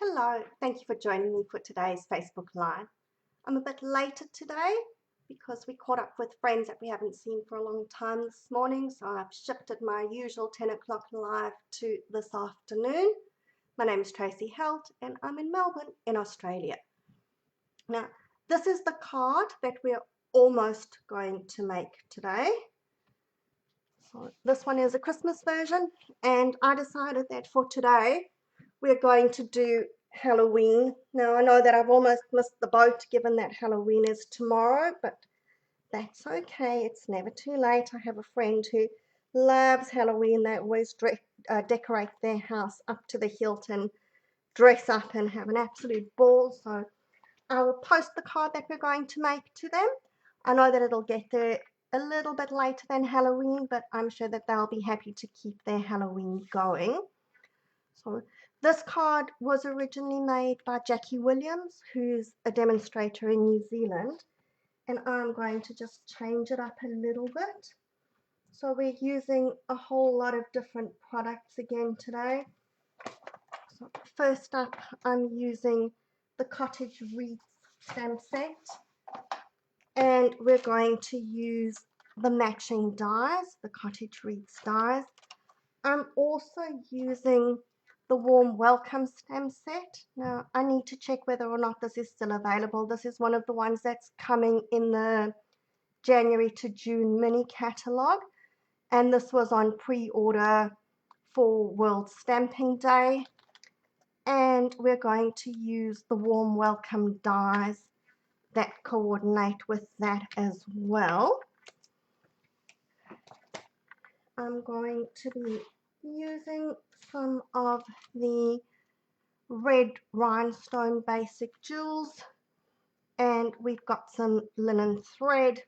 Hello, thank you for joining me for today's Facebook Live. I'm a bit later today because we caught up with friends that we haven't seen for a long time this morning, so I've shifted my usual 10 o'clock live to this afternoon. My name is Tracy Helt and I'm in Melbourne in Australia. Now, this is the card that we're almost going to make today. So this one is a Christmas version, and I decided that for today we're going to do Halloween. Now I know that I've almost missed the boat given that Halloween is tomorrow, but that's okay. It's never too late. I have a friend who loves Halloween. They always decorate their house up to the hilt and dress up and have an absolute ball. So I will post the card that we're going to make to them. I know that it'll get there a little bit later than Halloween, but I'm sure that they'll be happy to keep their Halloween going. So this card was originally made by Jackie Williams, who's a demonstrator in New Zealand, and I'm going to just change it up a little bit. So we're using a whole lot of different products again today. So first up, I'm using the Cottage Wreath stamp set, and we're going to use the matching dies, the Cottage Wreath dies. I'm also using the warm welcome stamp set. Now I need to check whether or not this is still available. This is one of the ones that's coming in the January to June mini catalogue, and this was on pre-order for World Stamping Day, and we're going to use the warm welcome dies that coordinate with that as well. I'm going to be using some of the red rhinestone basic jewels, and we've got some linen thread.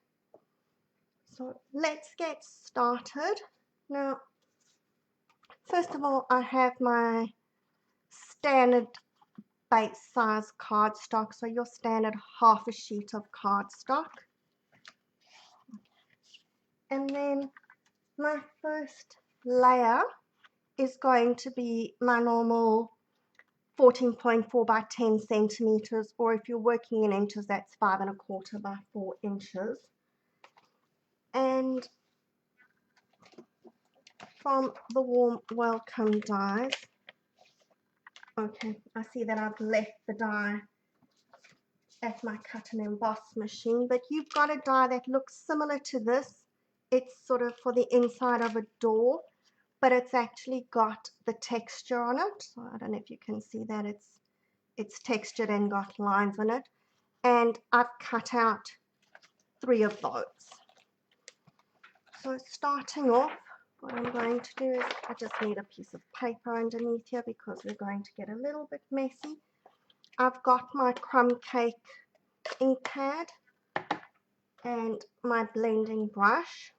So let's get started. Now, first of all, I have my standard base size cardstock, so your standard half a sheet of cardstock. And then my first layer is going to be my normal 14.4 by 10 centimeters, or if you're working in inches, that's 5 1/4 by 4 inches. And from the warm welcome dies, okay, I see that I've left the die at my cut and emboss machine, but you've got a die that looks similar to this. It's sort of for the inside of a door, but it's actually got the texture on it. So I don't know if you can see that it's textured and got lines on it. And I've cut out 3 of those. So starting off, what I'm going to do is I just need a piece of paper underneath here because we're going to get a little bit messy. I've got my crumb cake ink pad and my blending brush,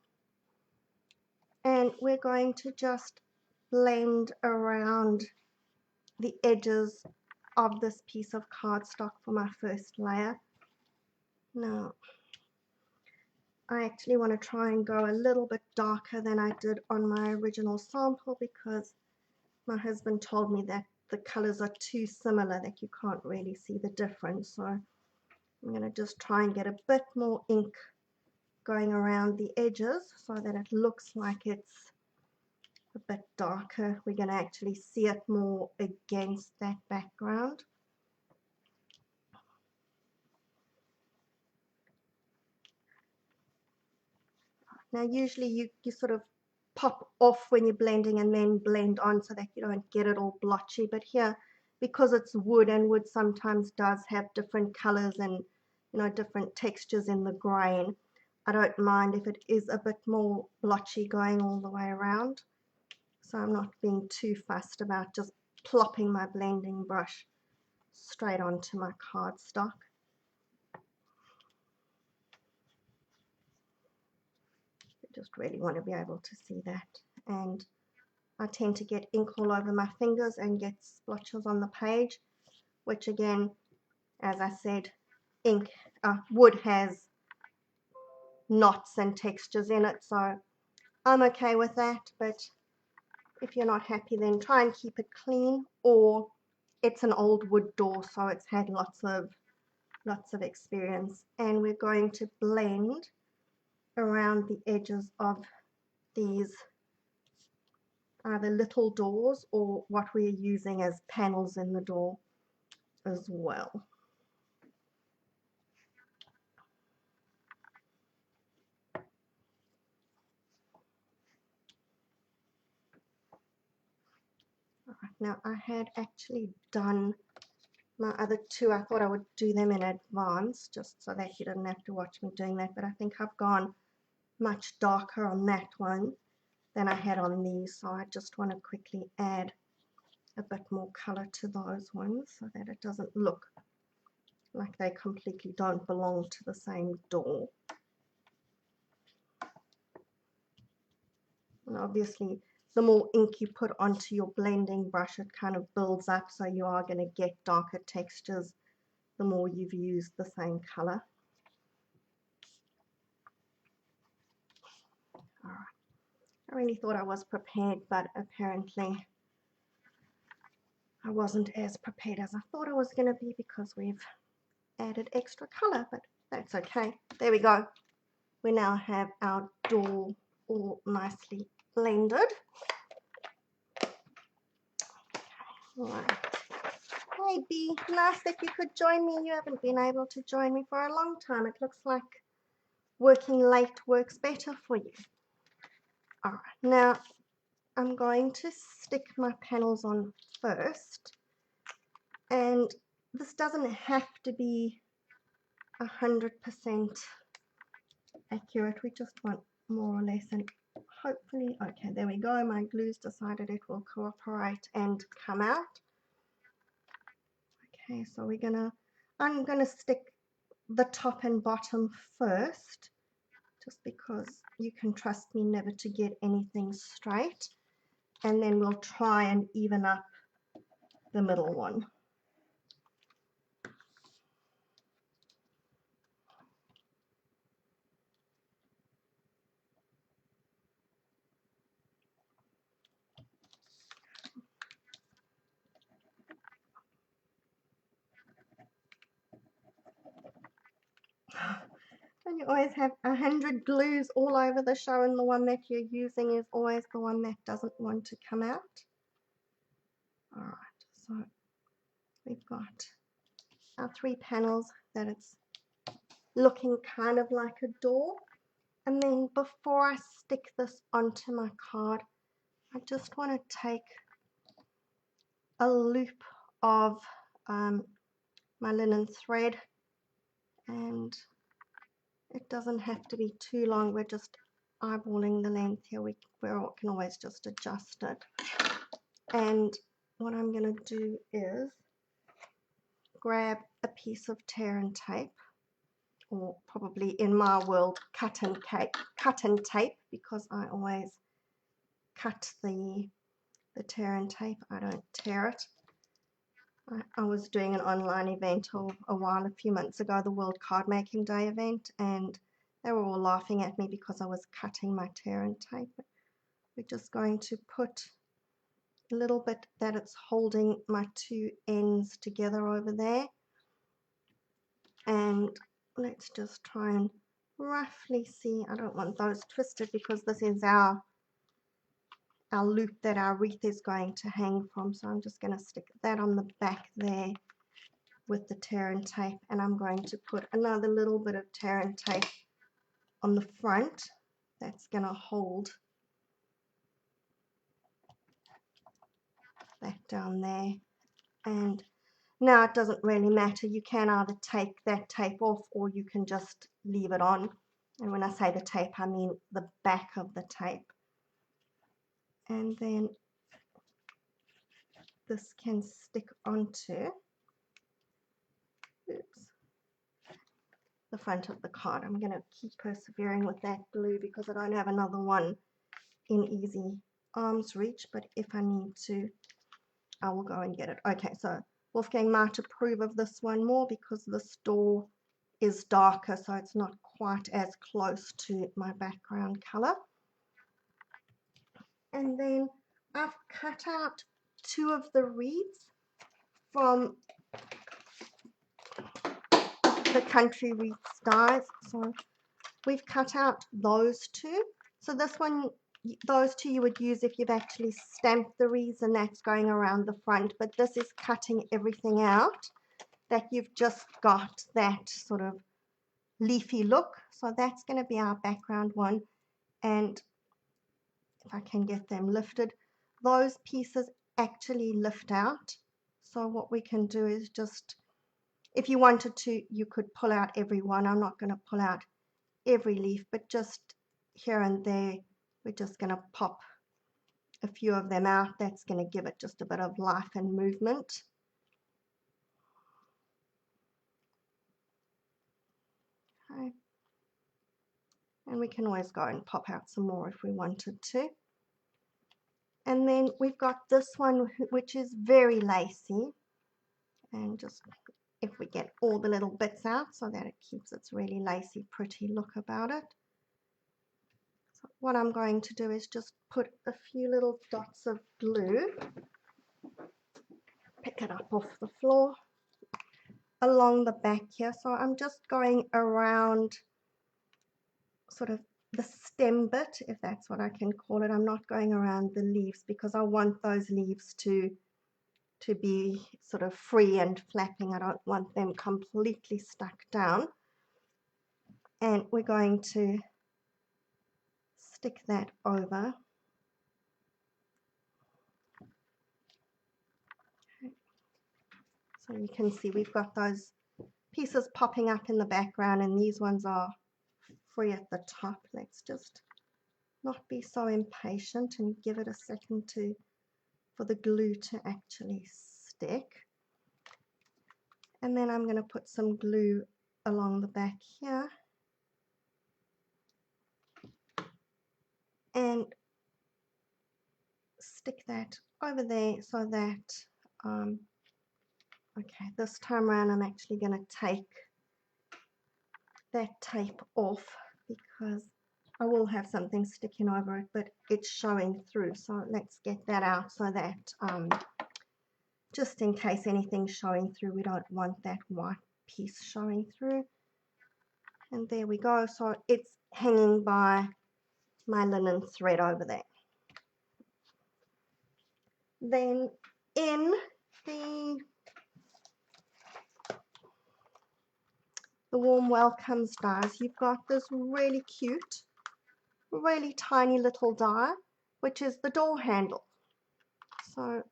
and we're going to just blend around the edges of this piece of cardstock for my first layer. Now I actually want to try and go a little bit darker than I did on my original sample because my husband told me that the colors are too similar that you can't really see the difference. So I'm going to just try and get a bit more ink going around the edges so that it looks like it's a bit darker. We're going to actually see it more against that background. Now usually you sort of pop off when you're blending and then blend on so that you don't get it all blotchy, but here, because it's wood, and wood sometimes does have different colors and different textures in the grain, I don't mind if it is a bit more blotchy going all the way around. So I'm not being too fussed about just plopping my blending brush straight onto my cardstock. I just really want to be able to see that, and I tend to get ink all over my fingers and get splotches on the page, which again, as I said, wood has knots and textures in it, so I'm okay with that, but If you're not happy, then try and keep it clean, or it's an old wood door, so it's had lots of experience. And we're going to blend around the edges of these either little doors or what we're using as panels in the door as well. Alright, now I had actually done my other two. I thought I would do them in advance just so that you didn't have to watch me doing that, but I think I've gone much darker on that one than I had on these, so I just want to quickly add a bit more color to those ones so that it doesn't look like they completely don't belong to the same door. And obviously the more ink you put onto your blending brush, it kind of builds up, so you are going to get darker textures the more you've used the same color. Alright, I really thought I was prepared, but apparently I wasn't as prepared as I thought I was going to be because we've added extra color, but that's okay. There we go. We now have our door all nicely blended. Right. Hey B, nice that you could join me. You haven't been able to join me for a long time. It looks like working late works better for you. Alright, now I'm going to stick my panels on first, and this doesn't have to be 100% accurate. We just want more or less, and hopefully, okay, there we go. My glue's decided it will cooperate and come out. Okay, so I'm gonna stick the top and bottom first, just because you can trust me never to get anything straight, and then we'll try and even up the middle one. And you always have 100 glues all over the show, and the one that you're using is always the one that doesn't want to come out. Alright, so we've got our 3 panels that it's looking kind of like a door. And then before I stick this onto my card, I just want to take a loop of my linen thread, and it doesn't have to be too long. We're just eyeballing the length here. We can always just adjust it. And what I'm going to do is grab a piece of tear and tape, or probably in my world cut and tape, because I always cut the tear and tape. I don't tear it. I was doing an online event a few months ago, the World Card Making Day event, and they were all laughing at me because I was cutting my tear and tape. We're just going to put a little bit that it's holding my 2 ends together over there, and let's just try and roughly see. I don't want those twisted because this is our loop that our wreath is going to hang from, so I'm just going to stick that on the back there with the tear and tape, and I'm going to put another little bit of tear and tape on the front that's going to hold that down there. And now it doesn't really matter, you can either take that tape off or you can just leave it on, and when I say the tape I mean the back of the tape. And then this can stick onto the front of the card. I'm going to keep persevering with that glue because I don't have another one in easy arm's reach, but if I need to, I will go and get it. Okay, so Wolfgang might approve of this one more because this door is darker, so it's not quite as close to my background color. And then I've cut out 2 of the wreaths from the Country Wreaths dies. So we've cut out those 2. So this one, those 2 you would use if you've actually stamped the wreaths and that's going around the front. But this is cutting everything out that you've just got that sort of leafy look. So that's going to be our background one. And if I can get them lifted, those pieces actually lift out. So what we can do is just, if you wanted to, you could pull out every one. I'm not going to pull out every leaf, but just here and there, we're just going to pop a few of them out. That's going to give it just a bit of life and movement. Okay. And we can always go and pop out some more if we wanted to. And then we've got this one, which is very lacy. And just, if we get all the little bits out so that it keeps its really lacy, pretty look about it. So what I'm going to do is just put a few little dots of glue, pick it up off the floor, along the back here. So I'm just going around sort of the stem bit, if that's what I can call it. I'm not going around the leaves because I want those leaves to be sort of free and flapping. I don't want them completely stuck down. And we're going to stick that over. Okay. So you can see we've got those pieces popping up in the background and these ones are free at the top. Let's just not be so impatient and give it a second for the glue to actually stick. And then I'm going to put some glue along the back here and stick that over there so that okay, this time around I'm actually going to take that tape off because I will have something sticking over it, but it's showing through. So let's get that out so that just in case anything's showing through, we don't want that white piece showing through. And there we go. So it's hanging by my linen thread over there. Then in the warm welcomes dies, you've got this really cute, really tiny little die, which is the door handle. So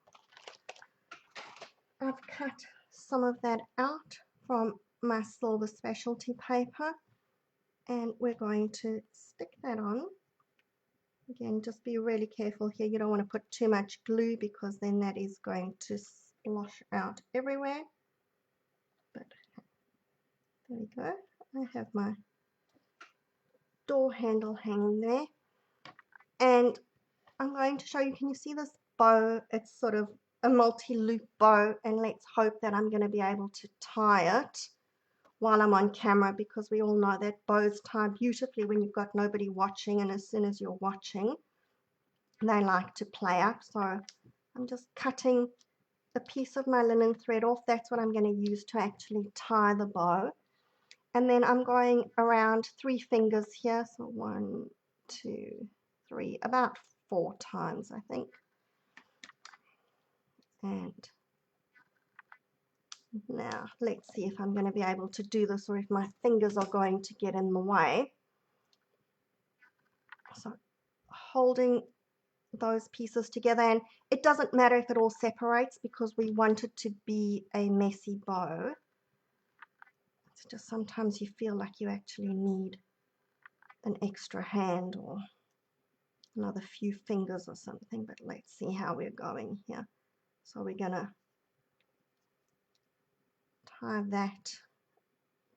I've cut some of that out from my silver specialty paper and we're going to stick that on. Again, just be really careful here. You don't want to put too much glue because then that is going to splosh out everywhere. But there we go. I have my door handle hanging there. And I'm going to show you, can you see this bow? It's sort of a multi-loop bow, and let's hope that I'm going to be able to tie it while I'm on camera, because we all know that bows tie beautifully when you've got nobody watching, and as soon as you're watching they like to play up. So I'm just cutting a piece of my linen thread off. That's what I'm going to use to actually tie the bow. And then I'm going around 3 fingers here, so 1, 2, 3, about 4 times I think. And now let's see if I'm going to be able to do this or if my fingers are going to get in the way. So holding those pieces together, and it doesn't matter if it all separates because we want it to be a messy bow. It's just sometimes you feel like you actually need an extra hand or another few fingers or something, but let's see how we're going here. So we're gonna tie that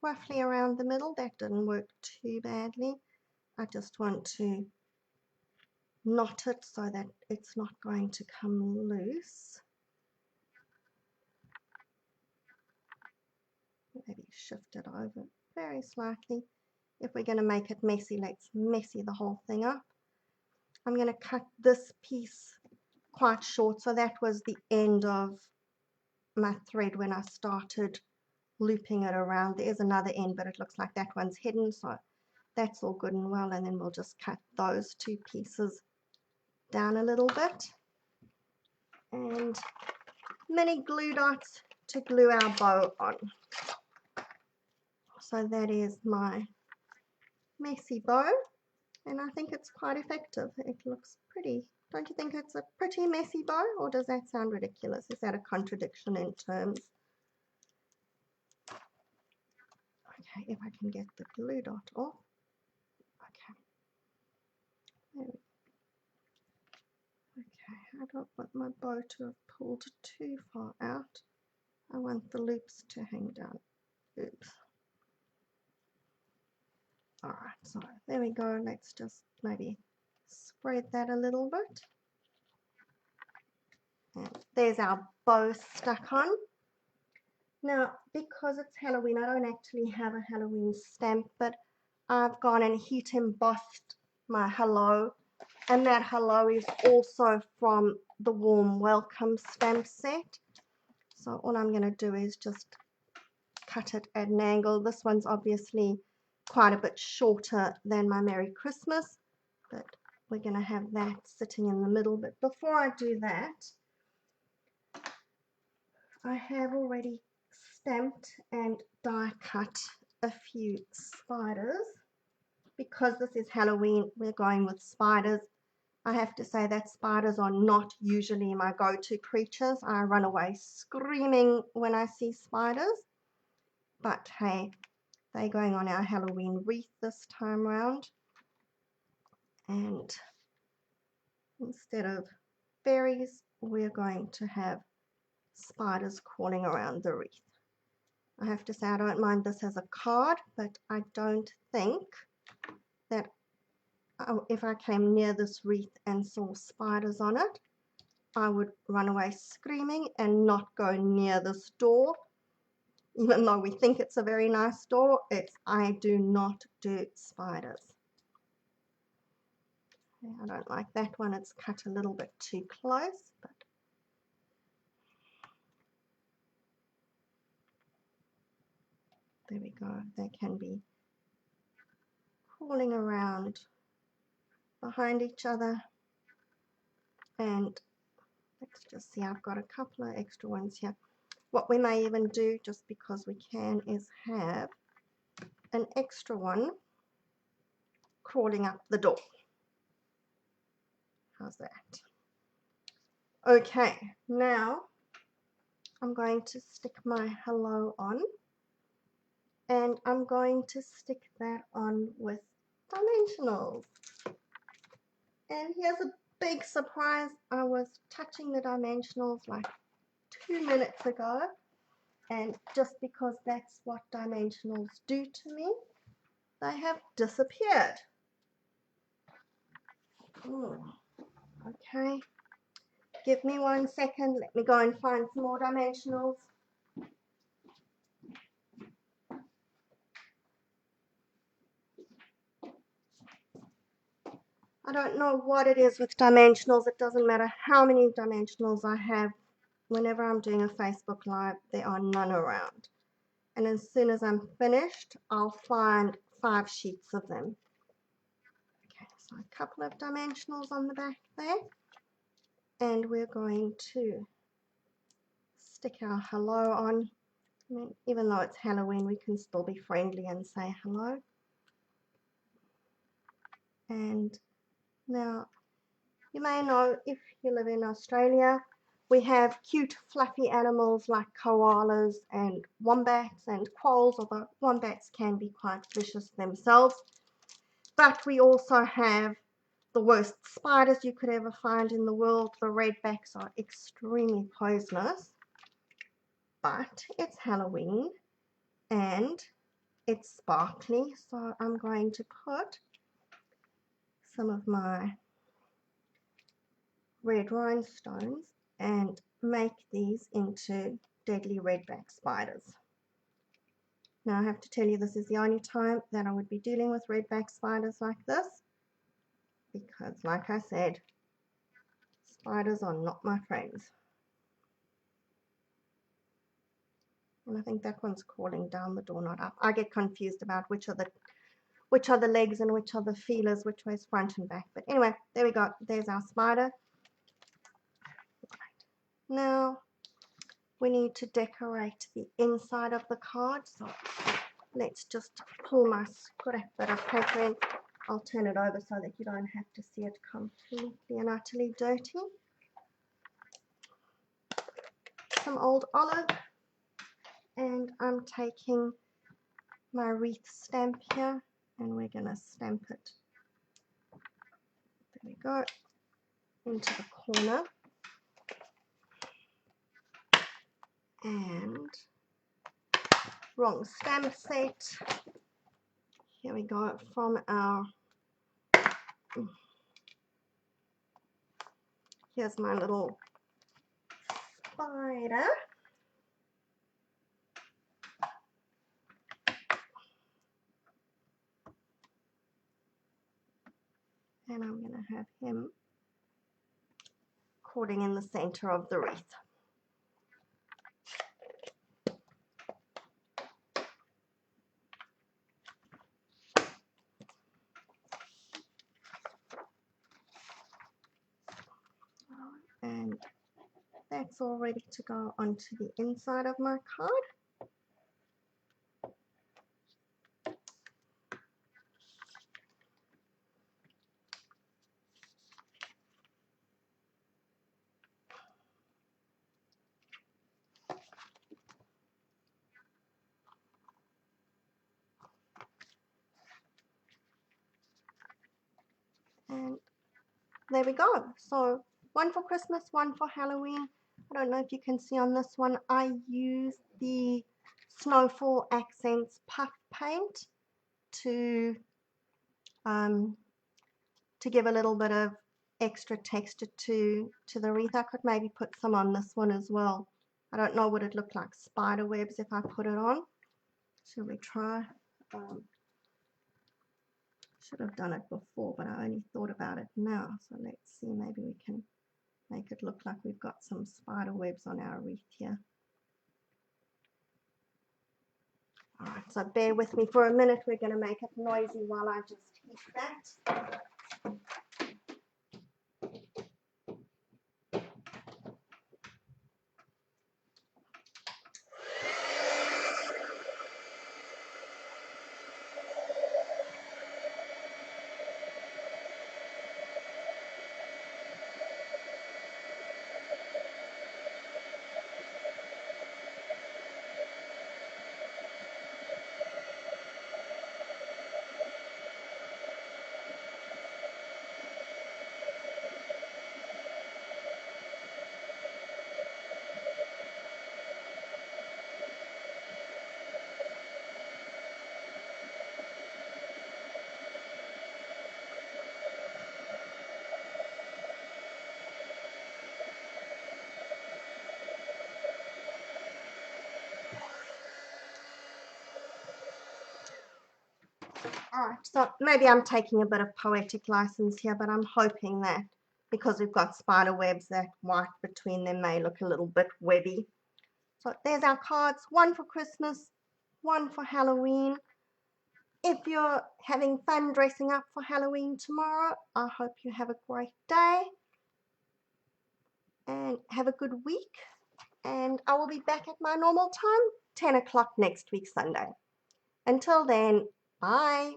roughly around the middle. That didn't work too badly. I just want to knot it so that it's not going to come loose. Maybe shift it over very slightly. If we're going to make it messy, let's messy the whole thing up. I'm going to cut this piece quite short, so that was the end of my thread when I started looping it around. There's another end, but it looks like that one's hidden, so that's all good and well. And then we'll just cut those two pieces down a little bit, and mini glue dots to glue our bow on. So that is my messy bow, and I think it's quite effective. It looks pretty. Don't you think it's a pretty messy bow, or does that sound ridiculous? Is that a contradiction in terms? Okay, if I can get the glue dot off. Okay. There we go. Okay, I don't want my bow to have pulled too far out. I want the loops to hang down. Oops. Alright, so there we go. Let's just maybe spread that a little bit. And there's our bow stuck on. Now, because it's Halloween, I don't actually have a Halloween stamp, but I've gone and heat embossed my hello, and that hello is also from the Warm Welcome stamp set. So all I'm going to do is just cut it at an angle. This one's obviously quite a bit shorter than my Merry Christmas, but we're going to have that sitting in the middle. But before I do that, I have already stamped and die cut a few spiders. Because this is Halloween, we're going with spiders. I have to say that spiders are not usually my go-to creatures. I run away screaming when I see spiders. But hey, they're going on our Halloween wreath this time round. And instead of fairies, we're going to have spiders crawling around the wreath. I have to say I don't mind this as a card, but I don't think that if I came near this wreath and saw spiders on it, I would run away screaming and not go near this door. Even though we think it's a very nice door, I do not do spiders. I don't like that one. It's cut a little bit too close, but there we go. They can be crawling around behind each other. And let's just see, I've got a couple of extra ones here. What we may even do, just because we can, is have an extra one crawling up the door. How's that? Okay, now I'm going to stick my hello on, and I'm going to stick that on with dimensionals. And here's a big surprise. I was touching the dimensionals like 2 minutes ago, and just because that's what dimensionals do to me, they have disappeared. Okay, give me 1 second. Let me go and find some more dimensionals. I don't know what it is with dimensionals. It doesn't matter how many dimensionals I have. Whenever I'm doing a Facebook Live, there are none around. And as soon as I'm finished, I'll find 5 sheets of them. Okay, so a couple of dimensionals on the back there. And we're going to stick our hello on. I mean, even though it's Halloween, we can still be friendly and say hello. And now, you may know, if you live in Australia, we have cute fluffy animals like koalas and wombats and quolls, although wombats can be quite vicious themselves. But we also have the worst spiders you could ever find in the world. The redbacks are extremely poisonous. But it's Halloween and it's sparkly, so I'm going to put some of my red rhinestones and make these into deadly redback spiders. Now I have to tell you, this is the only time that I would be dealing with redback spiders like this, because like I said, Spiders are not my friends. And I think that one's crawling down the door, not up. I get confused about which are the legs and which are the feelers, which way is front and back. But anyway, there we go. There's our spider. Now we need to decorate the inside of the card. So let's just pull my scrap bit of paper in. I'll turn it over so that you don't have to see it completely and utterly dirty. Some old olive, and I'm taking my wreath stamp here, and we're going to stamp it. There we go, into the corner. And wrong stamp set. Here we go, from our, here's my little spider. And I'm going to have him caught in the center of the wreath. And that's all ready to go onto the inside of my card. And there we go. So one for Christmas, one for Halloween. I don't know if you can see on this one, I used the Snowfall Accents puff paint to give a little bit of extra texture to the wreath. I could maybe put some on this one as well. I don't know what it looked like spider webs if I put it on. Shall we try? Should have done it before, but I only thought about it now. So let's see, maybe we can make it look like we've got some spider webs on our wreath here. Alright, so bear with me for a minute. We're going to make it noisy while I just heat that. Alright, so maybe I'm taking a bit of poetic license here, but I'm hoping that because we've got spider webs, that white between them may look a little bit webby. So there's our cards, one for Christmas, one for Halloween. If you're having fun dressing up for Halloween tomorrow, I hope you have a great day and have a good week. And I will be back at my normal time, 10 o'clock next week, Sunday. Until then, bye.